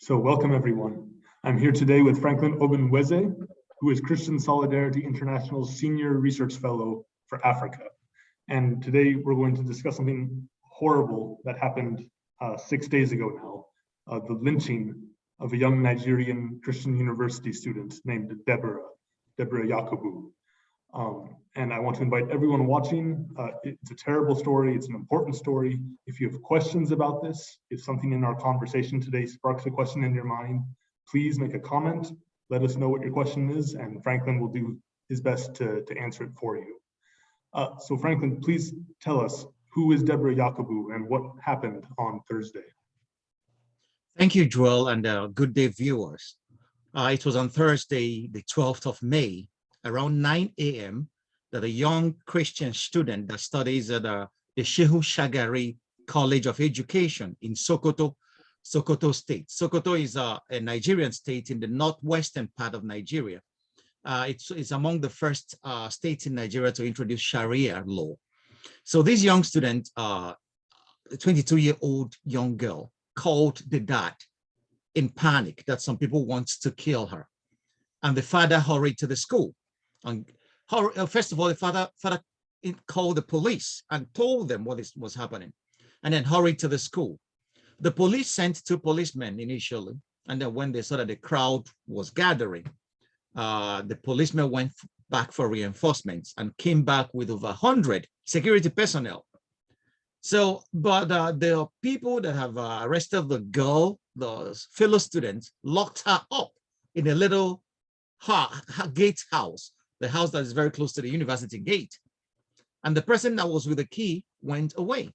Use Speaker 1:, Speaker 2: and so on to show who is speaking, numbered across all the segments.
Speaker 1: So welcome everyone. I'm here today with Franklyne Ogbunwezeh, who is Christian Solidarity International's Senior Research Fellow for Africa. And today we're going to discuss something horrible that happened 6 days ago now, the lynching of a young Nigerian Christian university student named Deborah Yakubu. And I want to invite everyone watching. It's a terrible story. It's an important story. If you have questions about this, if something in our conversation today sparks a question in your mind, please make a comment. Let us know what your question is, and Franklyne will do his best to answer it for you. So Franklyne, please tell us, who is Deborah Yakubu and what happened on Thursday?
Speaker 2: Thank you, Joel, and good day, viewers. It was on Thursday, the 12th of May, around 9 a.m., that a young Christian student that studies at the Shehu Shagari College of Education in Sokoto State. Sokoto is a Nigerian state in the northwestern part of Nigeria. It's among the first states in Nigeria to introduce Sharia law. So this young student, a 22-year-old young girl, called the dad in panic that some people want to kill her. And the father hurried to the school. And first of all, the father called the police and told them what was happening, and then hurried to the school. The police sent 2 policemen initially, and then when they saw that the crowd was gathering, the policemen went back for reinforcements and came back with over 100 security personnel. So, but the people that have arrested the girl, the fellow students, locked her up in a little gate house, the house that is very close to the university gate. And the person that was with the key went away.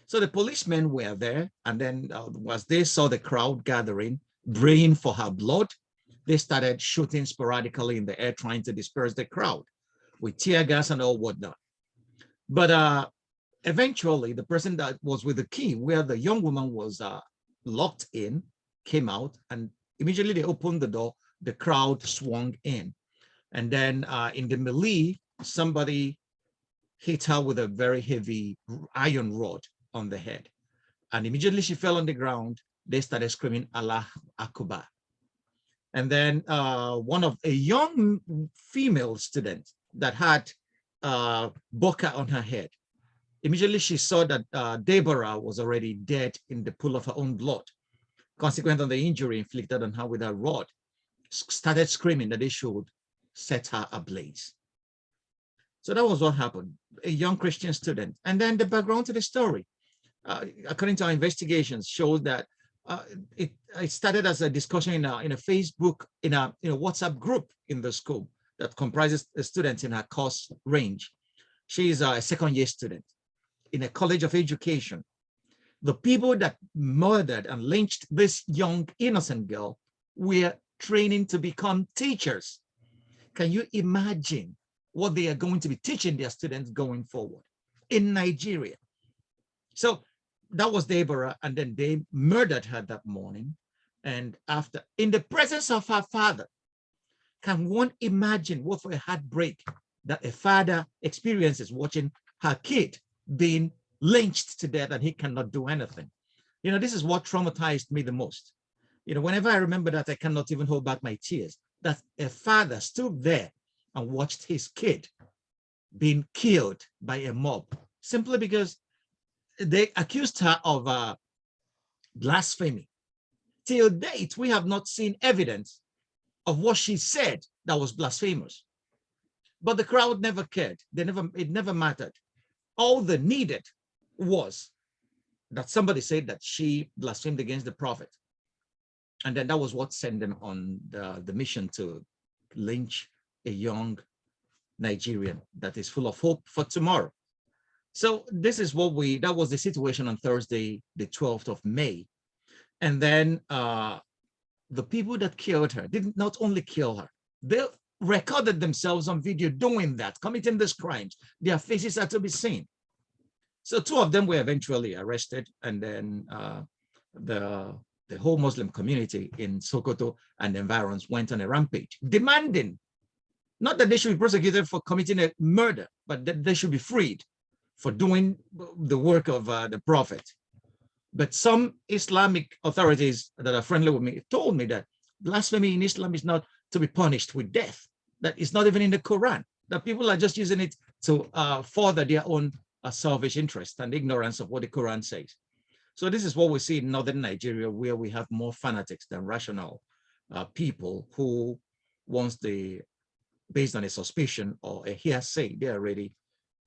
Speaker 2: So the policemen were there, and then as they saw the crowd gathering, braying for her blood, they started shooting sporadically in the air, trying to disperse the crowd with tear gas and all whatnot. But eventually, the person that was with the key, where the young woman was locked in, came out, and immediately they opened the door, the crowd swung in. And then in the melee, somebody hit her with a very heavy iron rod on the head. And immediately she fell on the ground. They started screaming, Allah Akbar. And then a young female student that had boca on her head, immediately she saw that Deborah was already dead in the pool of her own blood, consequent on the injury inflicted on her with a rod, started screaming that they should set her ablaze. So that was what happened, a young Christian student. And then the background to the story, according to our investigations, showed that it started as a discussion in a Facebook, in a WhatsApp group in the school that comprises the students in her course range. She is a second-year student in a college of education. The people that murdered and lynched this young innocent girl were training to become teachers. Can you imagine what they are going to be teaching their students going forward in Nigeria? So that was Deborah, and then they murdered her that morning. And after, in the presence of her father, can one imagine what for a heartbreak that a father experiences watching her kid being lynched to death and he cannot do anything? This is what traumatized me the most. Whenever I remember that, I cannot even hold back my tears, that a father stood there and watched his kid being killed by a mob simply because they accused her of blasphemy. Till date, we have not seen evidence of what she said that was blasphemous. But the crowd never cared. It never mattered. All they needed was that somebody said that she blasphemed against the prophet. And then that was what sent them on the mission to lynch a young Nigerian that is full of hope for tomorrow. So this is that was the situation on Thursday, the 12th of May. And then the people that killed her did not only kill her, they recorded themselves on video doing that, committing these crimes. Their faces are to be seen. So 2 of them were eventually arrested, and then the whole Muslim community in Sokoto and environs went on a rampage, demanding not that they should be prosecuted for committing a murder, but that they should be freed for doing the work of the prophet. But some Islamic authorities that are friendly with me told me that blasphemy in Islam is not to be punished with death, that it's not even in the Quran, that people are just using it to further their own selfish interest and ignorance of what the Quran says. So this is what we see in northern Nigeria, where we have more fanatics than rational people who, once they, based on a suspicion or a hearsay, they are ready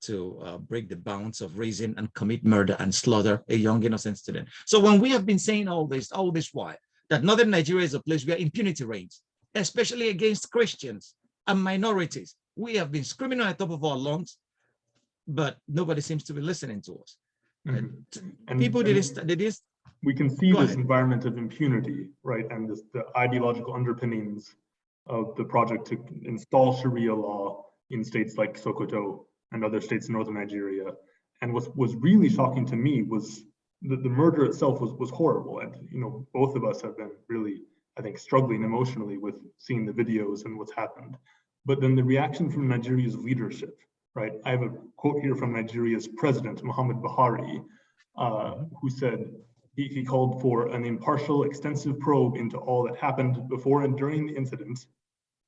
Speaker 2: to break the bounds of reason and commit murder and slaughter a young innocent student. So when we have been saying all this while, that northern Nigeria is a place where impunity reigns, especially against Christians and minorities, we have been screaming on the top of our lungs, but nobody seems to be listening to us.
Speaker 1: And
Speaker 2: people did this.
Speaker 1: We can see
Speaker 2: Go
Speaker 1: this
Speaker 2: ahead.
Speaker 1: environment of impunity, right? And the ideological underpinnings of the project to install Sharia law in states like Sokoto and other states in northern Nigeria. And what was really shocking to me was that the murder itself was horrible. And both of us have been really, I think, struggling emotionally with seeing the videos and what's happened. But then the reaction from Nigeria's leadership, right? I have a quote here from Nigeria's president, Muhammad Buhari, who said he called for an impartial, extensive probe into all that happened before and during the incident.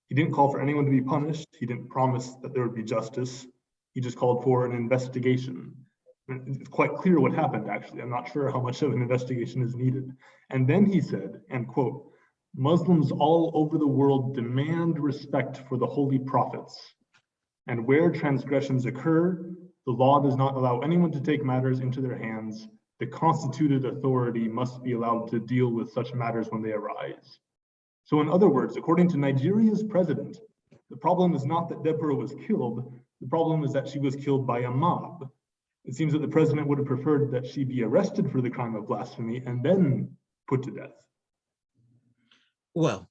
Speaker 1: He didn't call for anyone to be punished. He didn't promise that there would be justice. He just called for an investigation. It's quite clear what happened, actually. I'm not sure how much of an investigation is needed. And then he said, and quote, "Muslims all over the world demand respect for the holy prophets. And where transgressions occur, the law does not allow anyone to take matters into their hands. The constituted authority must be allowed to deal with such matters when they arise." So in other words, according to Nigeria's president, the problem is not that Deborah was killed, the problem is that she was killed by a mob. It seems that the president would have preferred that she be arrested for the crime of blasphemy and then put to death.
Speaker 2: Well,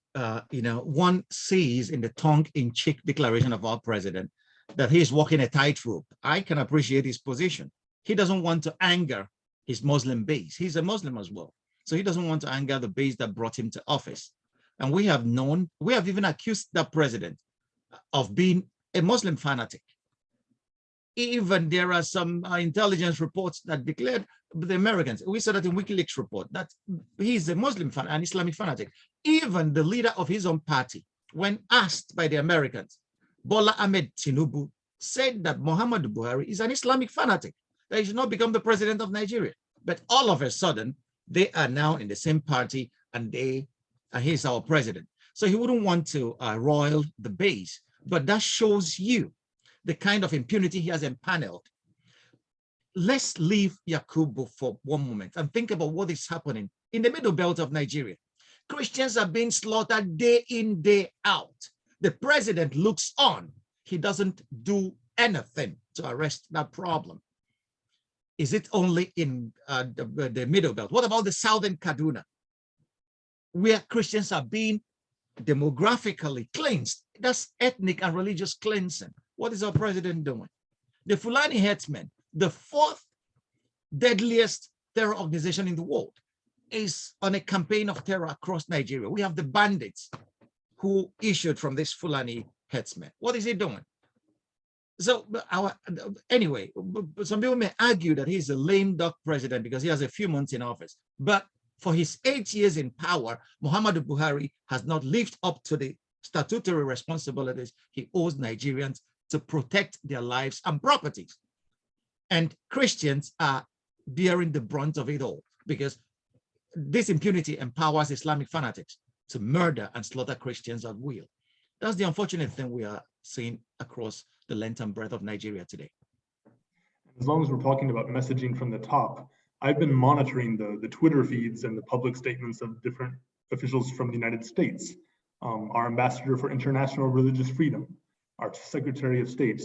Speaker 2: one sees in the tongue-in-cheek declaration of our president that he's walking a tightrope. I can appreciate his position. He doesn't want to anger his Muslim base. He's a Muslim as well. So he doesn't want to anger the base that brought him to office. And we have even accused that president of being a Muslim fanatic. Even there are some intelligence reports that declared the Americans, we saw that in WikiLeaks report, that he's a Muslim fan, an Islamic fanatic. Even the leader of his own party, when asked by the Americans, Bola Ahmed Tinubu, said that Muhammadu Buhari is an Islamic fanatic, that he should not become the president of Nigeria. But all of a sudden, they are now in the same party and he's our president. So he wouldn't want to roil the base, but that shows you the kind of impunity he has empaneled. Let's leave Yakubu for one moment and think about what is happening in the middle belt of Nigeria. Christians are being slaughtered day in, day out. The president looks on. He doesn't do anything to arrest that problem. Is it only in the middle belt? What about the southern Kaduna, where Christians are being demographically cleansed? That's ethnic and religious cleansing. What is our president doing? The Fulani Herdsmen, the fourth deadliest terror organization in the world, is on a campaign of terror across Nigeria. We have the bandits who issued from this Fulani Herdsmen. What is he doing? So anyway, some people may argue that he's a lame duck president because he has a few months in office. But for his 8 years in power, Muhammadu Buhari has not lived up to the statutory responsibilities he owes Nigerians to protect their lives and properties. And Christians are bearing the brunt of it all because this impunity empowers Islamic fanatics to murder and slaughter Christians at will. That's the unfortunate thing we are seeing across the length and breadth of Nigeria today.
Speaker 1: As long as we're talking about messaging from the top, I've been monitoring the Twitter feeds and the public statements of different officials from the United States. Our ambassador for international religious freedom, our Secretary of State,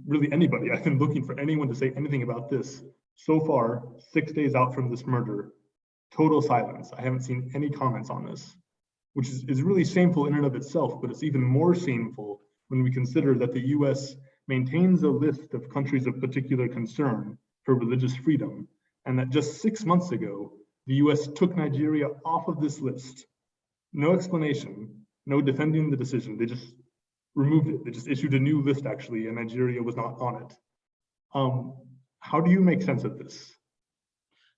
Speaker 1: really anybody. I've been looking for anyone to say anything about this. So far, 6 days out from this murder, total silence. I haven't seen any comments on this, which is really shameful in and of itself, but it's even more shameful when we consider that the US maintains a list of countries of particular concern for religious freedom, and that just 6 months ago, the US took Nigeria off of this list. No explanation, no defending the decision. They just removed it. They just issued a new list, actually, and Nigeria was not on it. How do you make sense of this?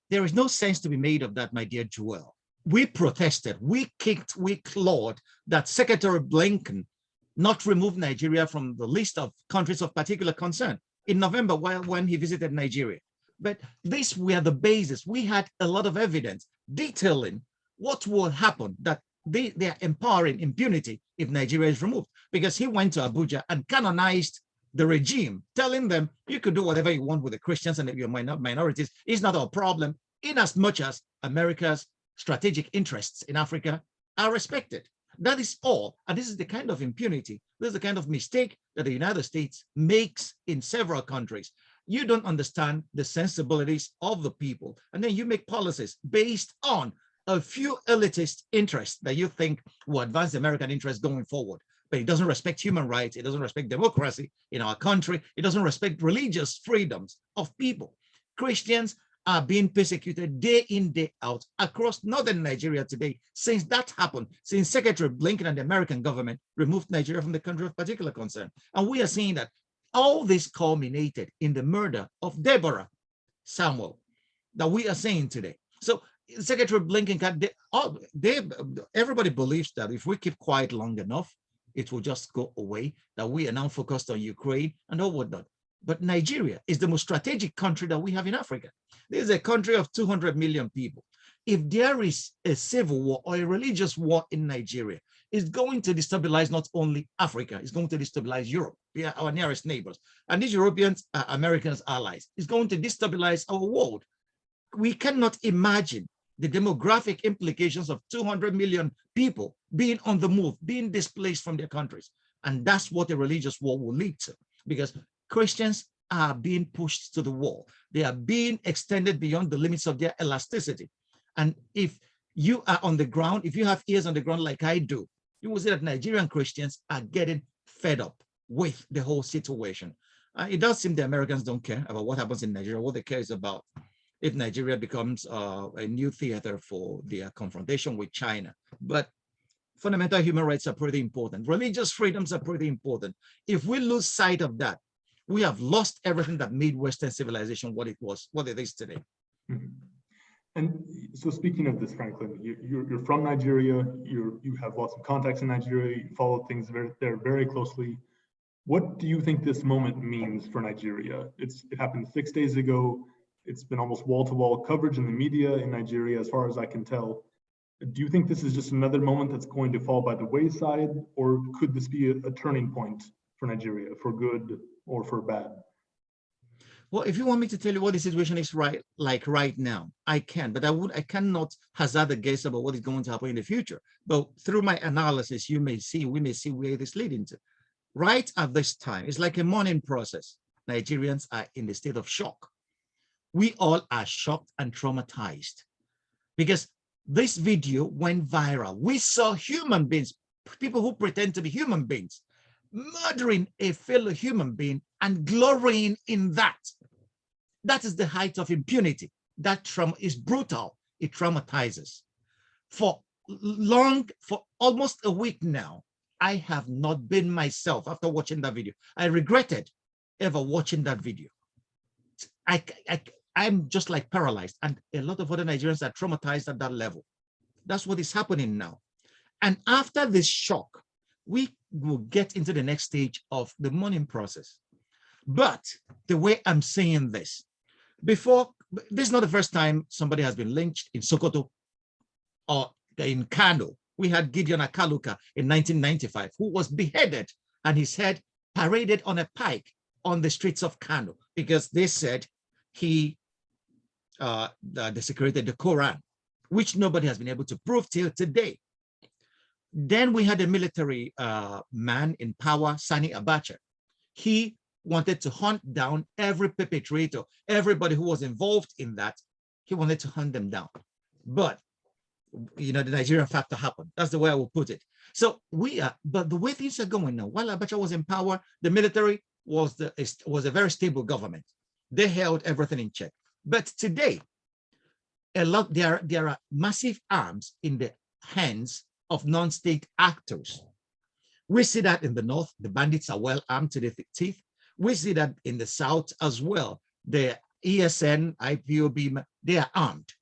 Speaker 2: There is no sense to be made of that, my dear Joel. We protested, we kicked, we clawed that Secretary Blinken not remove Nigeria from the list of countries of particular concern in November when he visited Nigeria. But these were the basis. We had a lot of evidence detailing what will happen, that they are empowering impunity if Nigeria is removed, because he went to Abuja and canonized the regime, telling them you could do whatever you want with the Christians and your minorities. It's not our problem, in as much as America's strategic interests in Africa are respected. That is all. And this is the kind of impunity, this is the kind of mistake that the United States makes in several countries. You don't understand the sensibilities of the people, and then you make policies based on a few elitist interests that you think will advance the American interest going forward. But it doesn't respect human rights, it doesn't respect democracy in our country, it doesn't respect religious freedoms of people. Christians are being persecuted day in, day out across northern Nigeria today. Since that happened, since Secretary Blinken and the American government removed Nigeria from the country of particular concern. And we are seeing that all this culminated in the murder of Deborah Samuel that we are seeing today. So Secretary Blinken, everybody believes that if we keep quiet long enough, it will just go away, that we are now focused on Ukraine and all whatnot. But Nigeria is the most strategic country that we have in Africa. This is a country of 200 million people. If there is a civil war or a religious war in Nigeria, it's going to destabilize not only Africa, it's going to destabilize Europe, our nearest neighbors. And these Europeans are Americans' allies. It's going to destabilize our world. We cannot imagine the demographic implications of 200 million people being on the move, being displaced from their countries. And that's what a religious war will lead to, because Christians are being pushed to the wall. They are being extended beyond the limits of their elasticity. And if you are on the ground, if you have ears on the ground like I do, you will see that Nigerian Christians are getting fed up with the whole situation. It does seem the Americans don't care about what happens in Nigeria. What they care is about if Nigeria becomes a new theater for their confrontation with China. But fundamental human rights are pretty important. Religious freedoms are pretty important. If we lose sight of that, we have lost everything that made Western civilization what it is today.
Speaker 1: Mm-hmm. And so speaking of this, Franklyne, you're from Nigeria, you have lots of contacts in Nigeria, you follow things there very closely. What do you think this moment means for Nigeria? It happened 6 days ago. It's been almost wall-to-wall coverage in the media in Nigeria, as far as I can tell. Do you think this is just another moment that's going to fall by the wayside, or could this be a turning point for Nigeria, for good or for bad?
Speaker 2: Well, if you want me to tell you what the situation is right now, I can, but I cannot hazard a guess about what is going to happen in the future. But through my analysis, we may see where it is leading to. Right at this time, it's like a mourning process. Nigerians are in the state of shock. We all are shocked and traumatized because this video went viral. We saw human beings, people who pretend to be human beings, murdering a fellow human being and glorying in that. That is the height of impunity. That trauma is brutal. It traumatizes. For almost a week now, I have not been myself after watching that video. I regretted ever watching that video. I'm just like paralyzed, and a lot of other Nigerians are traumatized at that level. That's what is happening now. And after this shock, we will get into the next stage of the mourning process. But the way I'm saying this, this is not the first time somebody has been lynched in Sokoto or in Kano. We had Gideon Akaluka in 1995, who was beheaded and his head paraded on a pike on the streets of Kano because they said he desecrated the Quran, which nobody has been able to prove till today. Then we had a military man in power, Sani Abacha. He wanted to hunt down every perpetrator, everybody who was involved in that. He wanted to hunt them down. But, the Nigerian factor happened. That's the way I will put it. So but the way things are going now, while Abacha was in power, the military was a very stable government. They held everything in check. But today, there are massive arms in the hands of non-state actors. We see that in the north, the bandits are well armed to the teeth. We see that in the south as well. The ESN, IPOB They are armed.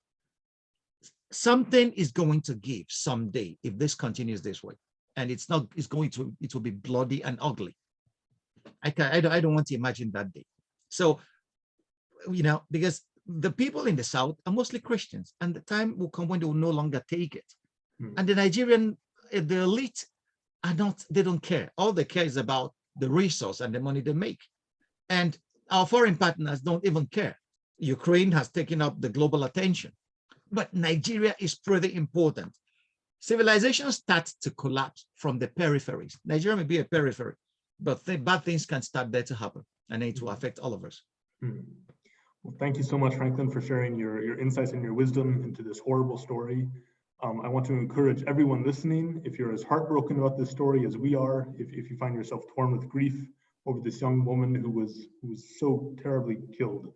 Speaker 2: Something is going to give someday if this continues this way. And it will be bloody and ugly. I don't want to imagine that day. So, because the people in the South are mostly Christians, and the time will come when they will no longer take it. And the Nigerian, the elite they don't care. All they care is about the resource and the money they make. And our foreign partners don't even care. Ukraine has taken up the global attention, but Nigeria is pretty important. Civilization starts to collapse from the peripheries. Nigeria may be a periphery, but bad things can start there to happen, and it will affect all of us.
Speaker 1: Well, thank you so much, Franklyne, for sharing your insights and your wisdom into this horrible story. I want to encourage everyone listening, if you're as heartbroken about this story as we are, if you find yourself torn with grief over this young woman who was so terribly killed,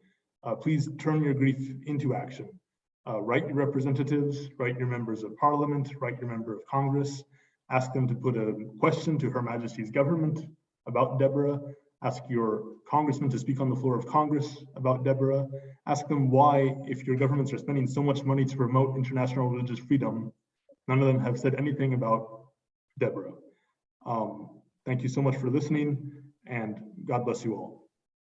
Speaker 1: please turn your grief into action. Write your representatives, write your members of parliament, write your member of Congress, ask them to put a question to Her Majesty's government about Deborah, ask your congressman to speak on the floor of Congress about Deborah, ask them why, if your governments are spending so much money to promote international religious freedom, none of them have said anything about Deborah. Thank you so much for listening, and God bless you all.